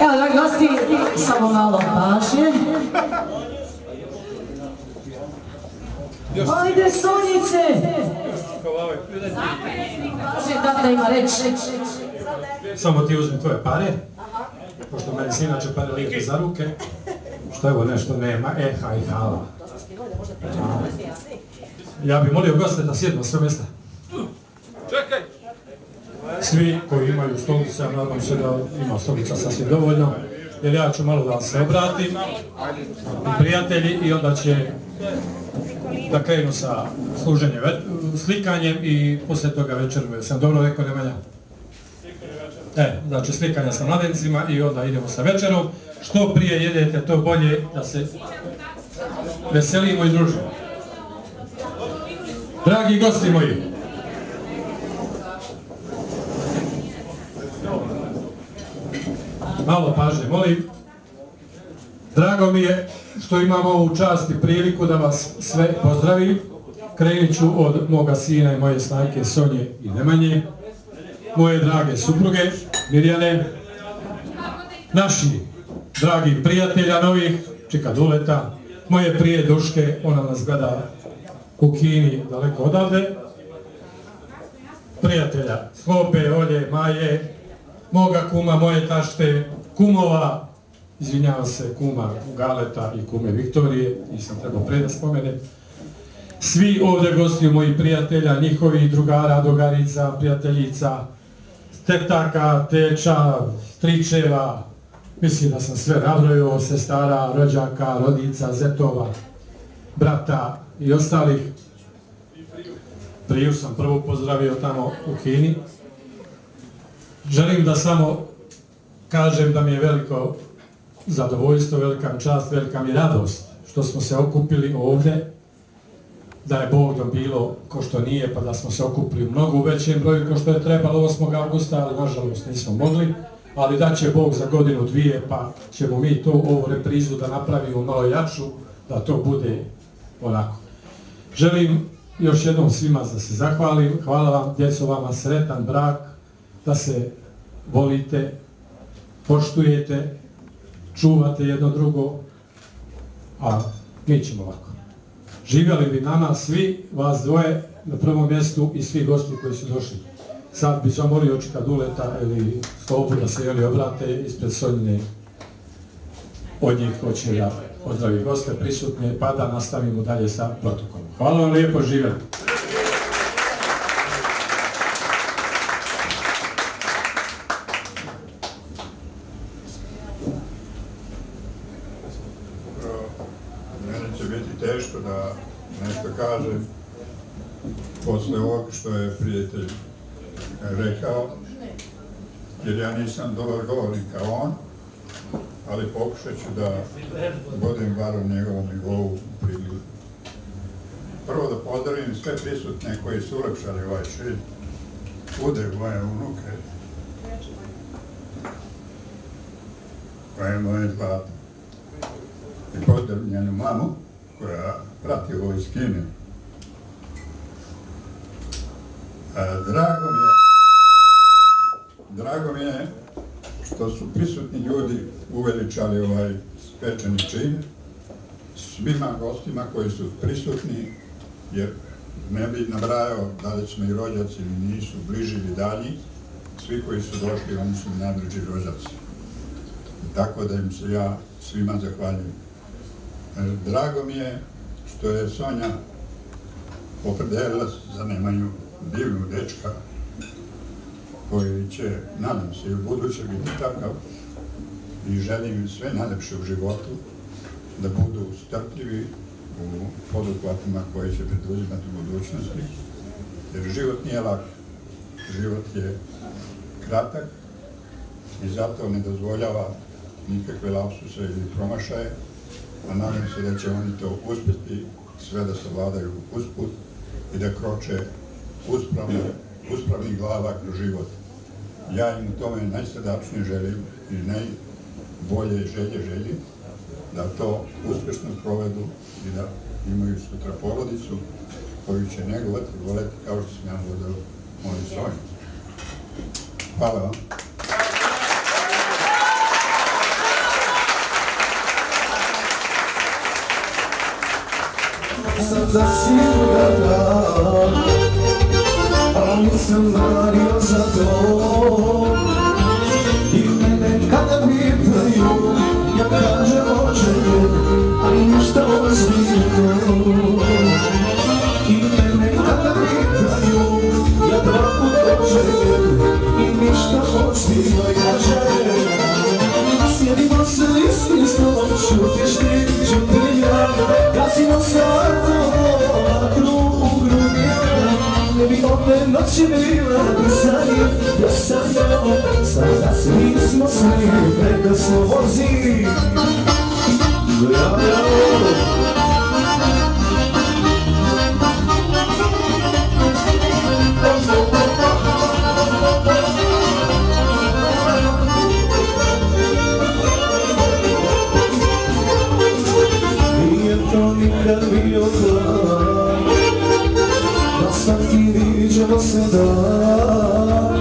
Evo, dragi gosti, samo malo pažnje. Ajde, Sonjice! Pažnje, tata ima reći. Samo ti uzmi tvoje pare, pošto meni se inače pare lijepe za ruke, što evo nešto nema, haj, hala. Ja bih molio goste da sjednu sve mjesta. Čekaj! Svi koji imaju stolice, ja nadam se da ima stolica sasvim dovoljno, jer ja ću malo da vam se obratim, prijatelji, i onda će da krenu sa služenjem, slikanjem i poslije toga večerom. Sam dobro rekao, Nemanja? Znači slikanja sa mladencima i onda idemo sa večerom. Što prije jedete, to bolje da se veselimo i družimo. Dragi gosti moji, malo pažnje, molim. Drago mi je što imam ovu čast i priliku da vas sve pozdravim. Krenut ću od moga sina i moje snajke Sonje i Nemanje, moje drage supruge Mirjane, naši dragi prijatelja novih, Čika Duleta, moje prije Duške, ona nas gleda u Kini daleko odavde, prijatelja Slope, Olje, Maje, moga kuma, moje tašte, kumova, izvinjavam se, kuma Galeta i kume Viktorije, nisam trebao pre da spomenem. Svi ovdje gostiju moji prijatelja, njihovih drugara, drugarica, prijateljica, tetaka, teča, stričeva, mislim da sam sve nabrojio, sestara, rođaka, rodica, zetova, brata i ostalih. Priju sam prvo pozdravio tamo u Kini. Želim da samo kažem da mi je veliko zadovoljstvo, velika čast, velika mi radost što smo se okupili ovdje, da je Bog da bilo ko što nije, pa da smo se okupili u mnogo većem broju ko što je trebalo 8. augusta, ali nažalost nismo mogli, ali da će Bog za godinu, dvije, pa ćemo mi to ovu reprizu da napravimo malo jaču, da to bude onako. Želim još jednom svima da se zahvalim, hvala vam, djeco, vama sretan brak, da se volite, poštujete, čuvate jedno drugo, a mi ćemo ovako. Živjeli bi nama svi, vas dvoje na prvom mjestu i svi gosti koji su došli. Sad bi zamolio Čika Duleta ili Slopu da se oni obrate ispred Sonjine. Od njih hoće da pozdravi goste prisutne, pa da nastavimo dalje sa protokolom. Hvala vam lijepo, živjeli! Teško da nešto kažem posle ovog što je prijatelj rekao, jer ja nisam dobar govornik kao on, ali pokušat ću da budem bar u njegovom nivou u priliku. Prvo da pozdravim sve prisutne koji su ulepšali ovaj šilj, ude moje unuke, koja je moje zlato, i pozdravim njenu mamu, koja prati ovo iz Kine. Drago mi je što su prisutni ljudi uveličali ovaj svečani čin, svima gostima koji su prisutni, jer ne bi nabrajao da li smo i rođaci ili nisu, bliži ili dalji, svi koji su došli, oni su najbliži rođaci. Tako da im se ja svima zahvaljujem. Drago mi je što je Sonja opredelila za Nemanju divnu dečka koji će, nadam se, i u buduće biti takav, i želim im sve najlepše u životu, da budu strpljivi u poduhvatima koje će preduzimati u budućnosti, jer život nije lak, život je kratak i zato ne dozvoljava nikakve lapsuse ili promašaje, a nadam se da će oni to uspjeti sve da savladaju usput i da kroče uspravnih glava kroz život. Ja im u tome najsrdačnije želim i najbolje želje da to uspješno provedu i da imaju sutra porodicu koju će negovati i voleti kao što sam ja vodio moju Sonju. Hvala vam. da si ugada, a nisam mario za to. I mene kada pitaju, ja kažem očejem, ali ništa ozbiljno. I mene kada pitaju, ja dva put očejem, i ništa ozbiljno kažem. Sjedimo se istim stolom, šutiš ti, šutim ja, gasimo se vatru u grudi. Ne bi ove noći bila pisanje, ja sanjao, sada se nismo svi, neka se vozi. Nije to nikad bio plan, da sam ti viđao se dan.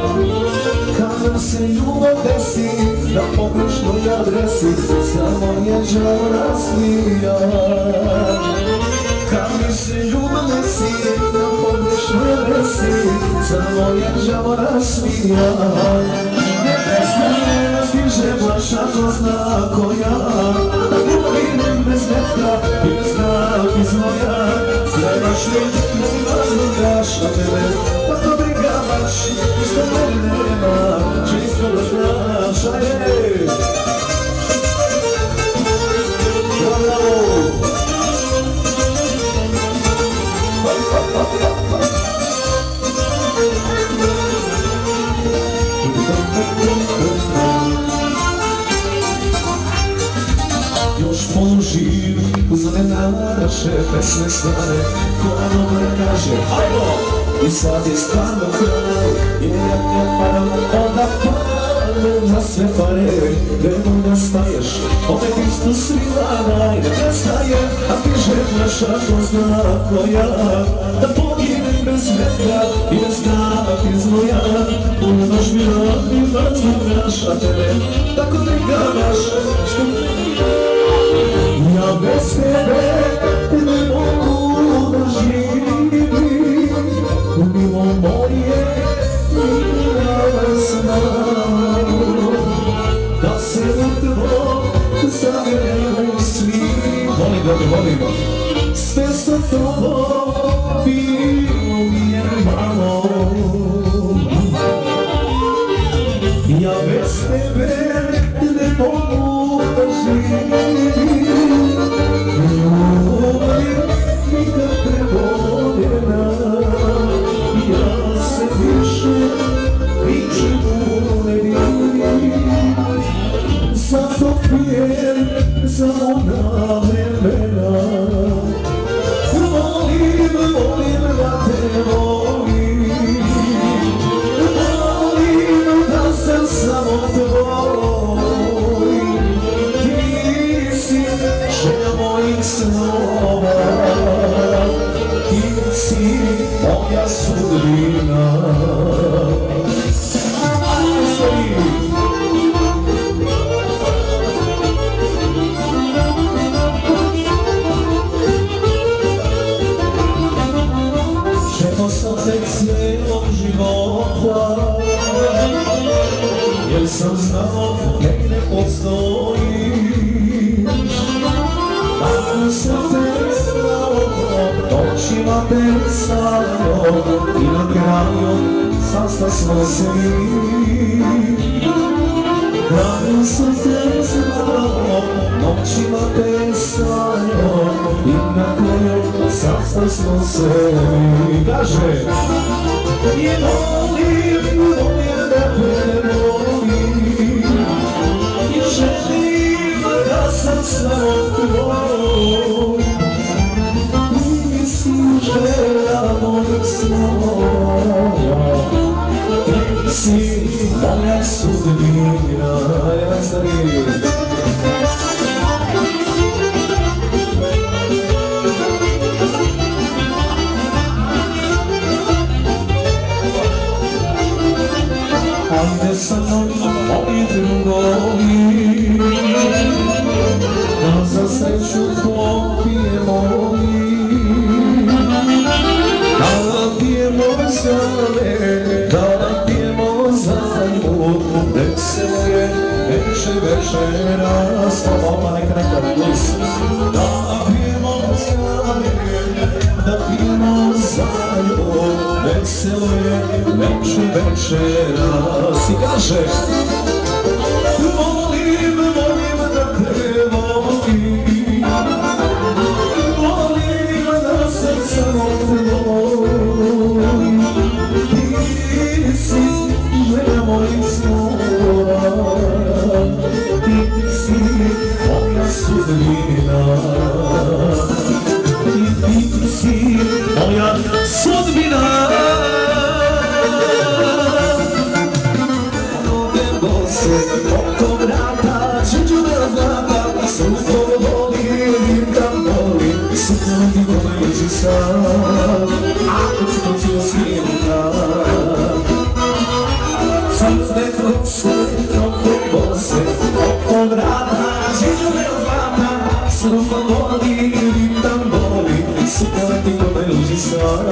Kad nam se ljubav desi, na pogrešnoj adresi, samo je žara smija. Kad mi se ljubav desi, na pogrešnoj adresi, samo je žara smija. Nebesna žena stiže baš ako zna ko ja, da ljubim bez netka i bez znak iz moja. Trebaš mi, ne razlogaš na tebe, pa to briga baš, što mene nema, čisto da znaš, ajde. Bravo! Još poluživ za ne naše pesme stare, koja dobro kaže hajmo, i sad je stvarno kraj, jer ja te param, onda param na sve pare. Nemoj da staješ, opet isto svima najde prestaje, a ti željaš ako zna koja, da poginem bez metka i bez znak iz moja. Unoš mi radim, razlugaš, a tebe tako brigavaš, što ja bez tebe ne mogu da živim, mimo moje znam, da se u tvo zagrejaju svi. Volim da te volim, sve sa tobom bilo mi je malo. Ja bez tebe ne mogu da živim, ljubav nikad preboljena. Ja se više ničemu ne divim, zato pijem za ona vremena. Volim, volim da te volim, volim da sam samo tvoj. Ti si želja mojih snova, ti si moja sudbina. Čekao sam te cijelog života, jer sam znao negdje postojiš. Tako sam te znao, noćima te sanjao, i na kraju sasta smo se mi. Tako sam te znao, noćima te sanjao, i na kraju sasta smo se mi. Kaže, i volim, volim da te volim, i želim da sam samo tvoj. Ti si želja mojih snova, ti si moja sudbina. Jedan stari. Ajde sa mnom, moji drugovi, da za sreću popijemo mi. veče večeras, oma neka plus. Da pijemo zajedno, da pijemo zajedno, veselo je veče večeras. I kaže, volim da te volim, volim da srce volim. Ti si želja mojih snova, ti si moja sudbina, ti si moja sudbina. Oko vrata, čuđume zlata, suho volim, tam volim, suho ti voleći sam, ako ću to cijel svijetka. Suhne kose, oko bose, oko vrata, čuđume zlata, suho volim, tam volim, suho ti voleći sam,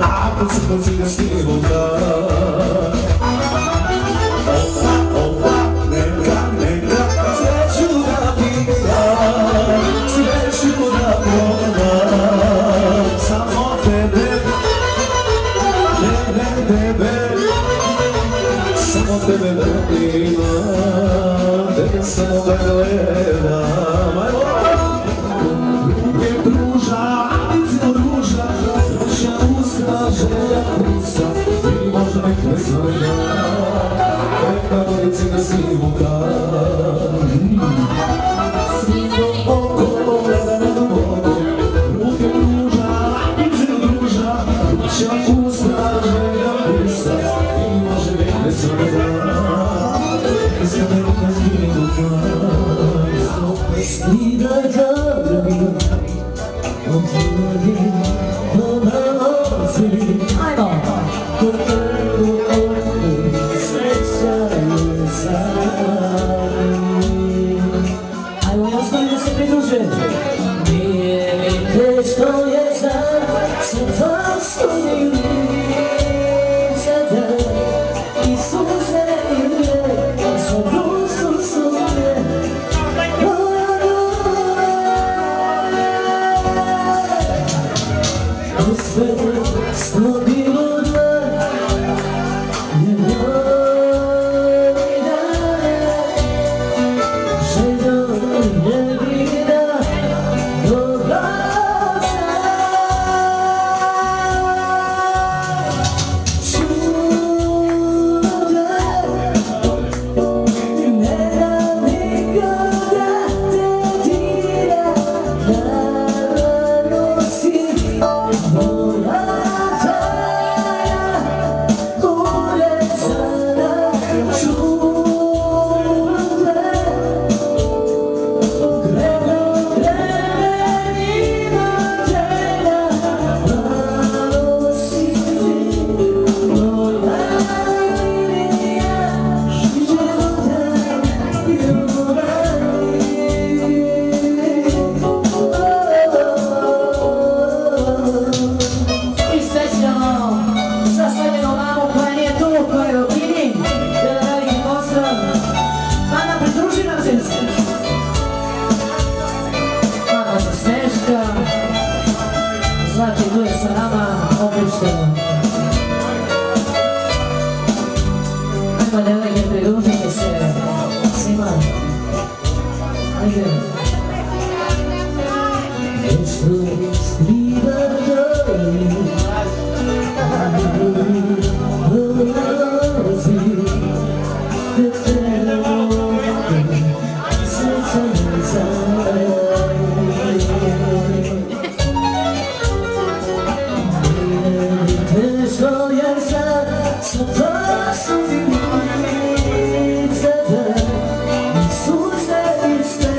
ako ću to cijel svijetka. Tebe vrtima, tebe samo da gledam. Ruke pruža, ambiciju ruža, ruša usta, želja pusta, i možda nek ne svega, neka volici na slivuka. Slivo oko, gledam na Bogu, ruke pruža, ambiciju ruža, ruša usta, želja pusta, i možda nek ne svega. Slida zabrani, odvodi donosi. Ajmo! Sreća je sami. Ajmo i ostali da se pridruže. Nije mi teško je sad, sa zastoji lice da i suze i mre, sa društvom suze. Sve smo bilo dva, jedno i dalje, željno je vida do glasa. Čude, ne da nikoga te dira, da nosi. Znači, tu je sa nama opušteno. Ajmo, devojke, pridružite se svima. Ajde. Nešto skriva doli, dolazi, te trenutke, srca ne zaje. Teško je sad, sa zastoji lice da i suze iste.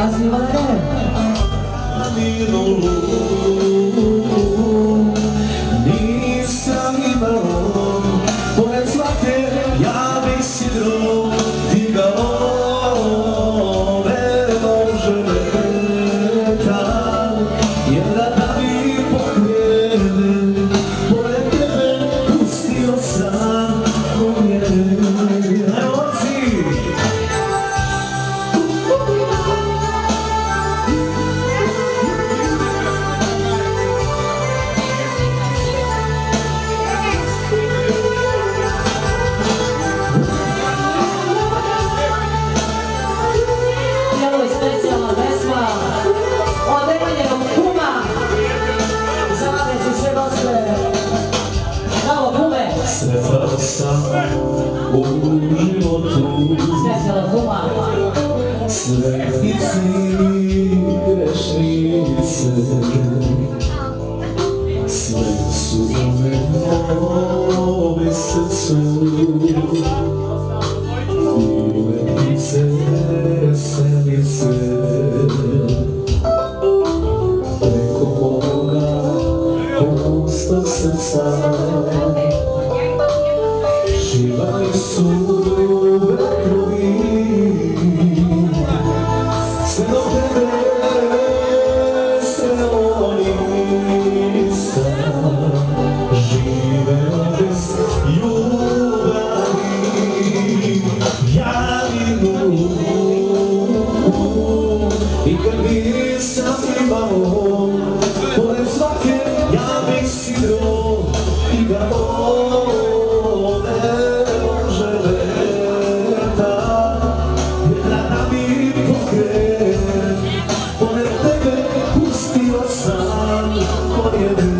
Kazi Valere. Nisam imao, pored svake ja bih sidro digao. Ne može leta, jer da bi pokrene, pored tebe pustio sam umjere. Ajmo oci! Ovo je specijalna pesma od Emanjenog kuma. Zavadnici sve goste. Bravo kume. Sretao sam u životu Specijalna kuma. sretnici grešnice. Sve su me mome srcu Milenice, veselice. Preko moga pustog srca živali su vetrovi. Sve do tebe se oni nisam živeo bez ljubavi. Ja vinu i kad nisam imao, pored svake ja bih sidro digao. Ne može leta, vjetra mi pokrene, pored tebe pustio sam korijene.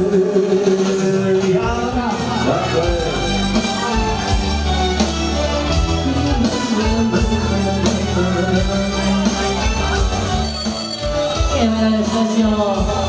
Ja, dakle, Evo je specijalno